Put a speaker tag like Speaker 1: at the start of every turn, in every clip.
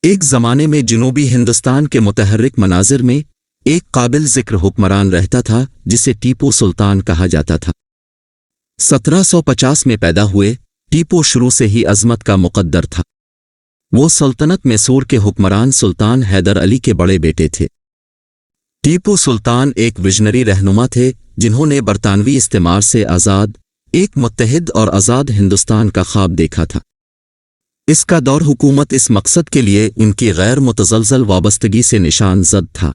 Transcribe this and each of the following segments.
Speaker 1: ایک زمانے میں جنوبی ہندوستان کے متحرک مناظر میں ایک قابل ذکر حکمران رہتا تھا جسے ٹیپو سلطان کہا جاتا تھا۔ 1750 میں پیدا ہوئے ٹیپو شروع سے ہی عظمت کا مقدر تھا۔ وہ سلطنت میسور کے حکمران سلطان حیدر علی کے بڑے بیٹے تھے۔ ٹیپو سلطان ایک وژنری رہنما تھے جنہوں نے برطانوی استعمار سے آزاد ایک متحد اور آزاد ہندوستان کا خواب دیکھا تھا۔ اس کا دور حکومت اس مقصد کے لیے ان کی غیر متزلزل وابستگی سے نشان زد تھا۔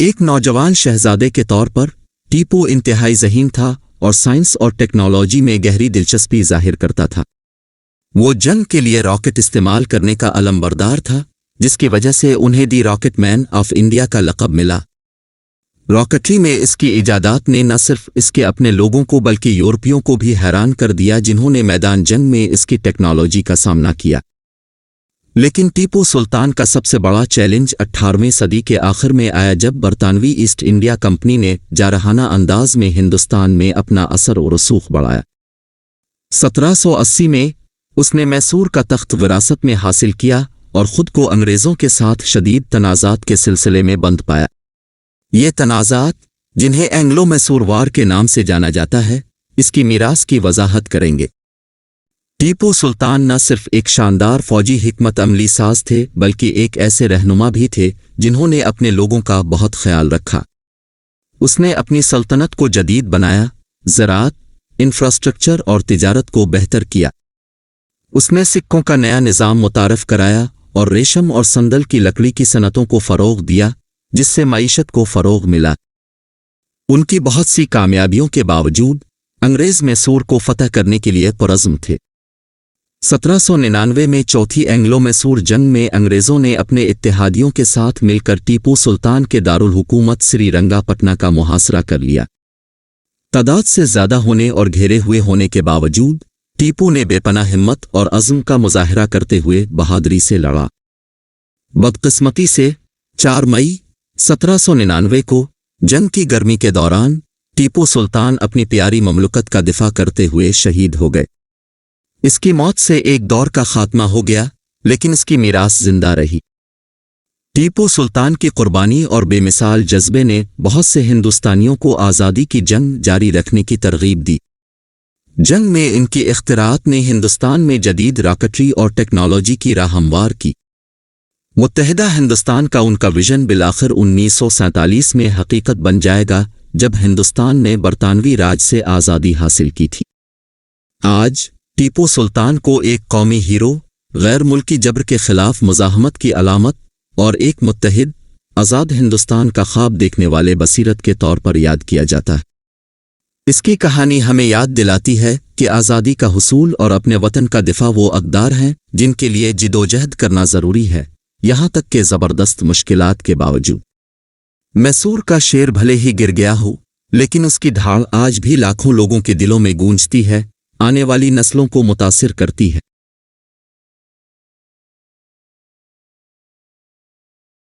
Speaker 1: ایک نوجوان شہزادے کے طور پر ٹیپو انتہائی ذہین تھا اور سائنس اور ٹیکنالوجی میں گہری دلچسپی ظاہر کرتا تھا۔ وہ جنگ کے لیے راکٹ استعمال کرنے کا علمبردار تھا، جس کی وجہ سے انہیں دی راکٹ مین آف انڈیا کا لقب ملا۔ راکٹری میں اس کی ایجادات نے نہ صرف اس کے اپنے لوگوں کو بلکہ یورپیوں کو بھی حیران کر دیا جنہوں نے میدان جنگ میں اس کی ٹیکنالوجی کا سامنا کیا۔ لیکن ٹیپو سلطان کا سب سے بڑا چیلنج 18ویں صدی کے آخر میں آیا جب برطانوی ایسٹ انڈیا کمپنی نے جارحانہ انداز میں ہندوستان میں اپنا اثر و رسوخ بڑھایا۔ 1780 میں اس نے میسور کا تخت وراثت میں حاصل کیا اور خود کو انگریزوں کے ساتھ شدید تنازعات کے سلسلے میں بند پایا۔ یہ تنازعات، جنہیں اینگلو میسور وار کے نام سے جانا جاتا ہے، اس کی میراث کی وضاحت کریں گے۔ ٹیپو سلطان نہ صرف ایک شاندار فوجی حکمت عملی ساز تھے بلکہ ایک ایسے رہنما بھی تھے جنہوں نے اپنے لوگوں کا بہت خیال رکھا۔ اس نے اپنی سلطنت کو جدید بنایا، زراعت، انفراسٹرکچر اور تجارت کو بہتر کیا۔ اس نے سکوں کا نیا نظام متعارف کرایا اور ریشم اور سندل کی لکڑی کی صنعتوں کو فروغ دیا، جس سے معیشت کو فروغ ملا۔ ان کی بہت سی کامیابیوں کے باوجود انگریز میسور کو فتح کرنے کے لیے پرعزم تھے۔ 1799 میں چوتھی اینگلو میسور جنگ میں انگریزوں نے اپنے اتحادیوں کے ساتھ مل کر ٹیپو سلطان کے دارالحکومت سری رنگا پٹنہ کا محاصرہ کر لیا۔ تعداد سے زیادہ ہونے اور گھیرے ہوئے ہونے کے باوجود ٹیپو نے بے پناہ ہمت اور عزم کا مظاہرہ کرتے ہوئے بہادری سے لڑا۔ بدقسمتی سے 4 مئی 1799 کو جنگ کی گرمی کے دوران ٹیپو سلطان اپنی پیاری مملکت کا دفاع کرتے ہوئے شہید ہو گئے۔ اس کی موت سے ایک دور کا خاتمہ ہو گیا، لیکن اس کی میراث زندہ رہی۔ ٹیپو سلطان کی قربانی اور بے مثال جذبے نے بہت سے ہندوستانیوں کو آزادی کی جنگ جاری رکھنے کی ترغیب دی۔ جنگ میں ان کی اختراعات نے ہندوستان میں جدید راکٹری اور ٹیکنالوجی کی راہ ہموار کی۔ متحدہ ہندوستان کا ان کا ویژن بالآخر 1947 میں حقیقت بن جائے گا، جب ہندوستان نے برطانوی راج سے آزادی حاصل کی تھی۔ آج ٹیپو سلطان کو ایک قومی ہیرو، غیر ملکی جبر کے خلاف مزاحمت کی علامت اور ایک متحد، آزاد ہندوستان کا خواب دیکھنے والے بصیرت کے طور پر یاد کیا جاتا ہے۔ اس کی کہانی ہمیں یاد دلاتی ہے کہ آزادی کا حصول اور اپنے وطن کا دفاع وہ اقدار ہیں جن کے لیے جدوجہد کرنا ضروری ہے، یہاں تک کہ زبردست مشکلات کے باوجود۔ میسور کا شیر بھلے ہی گر گیا ہو، لیکن اس کی دھاڑ آج بھی لاکھوں لوگوں کے دلوں میں گونجتی ہے، آنے والی نسلوں کو متاثر کرتی ہے۔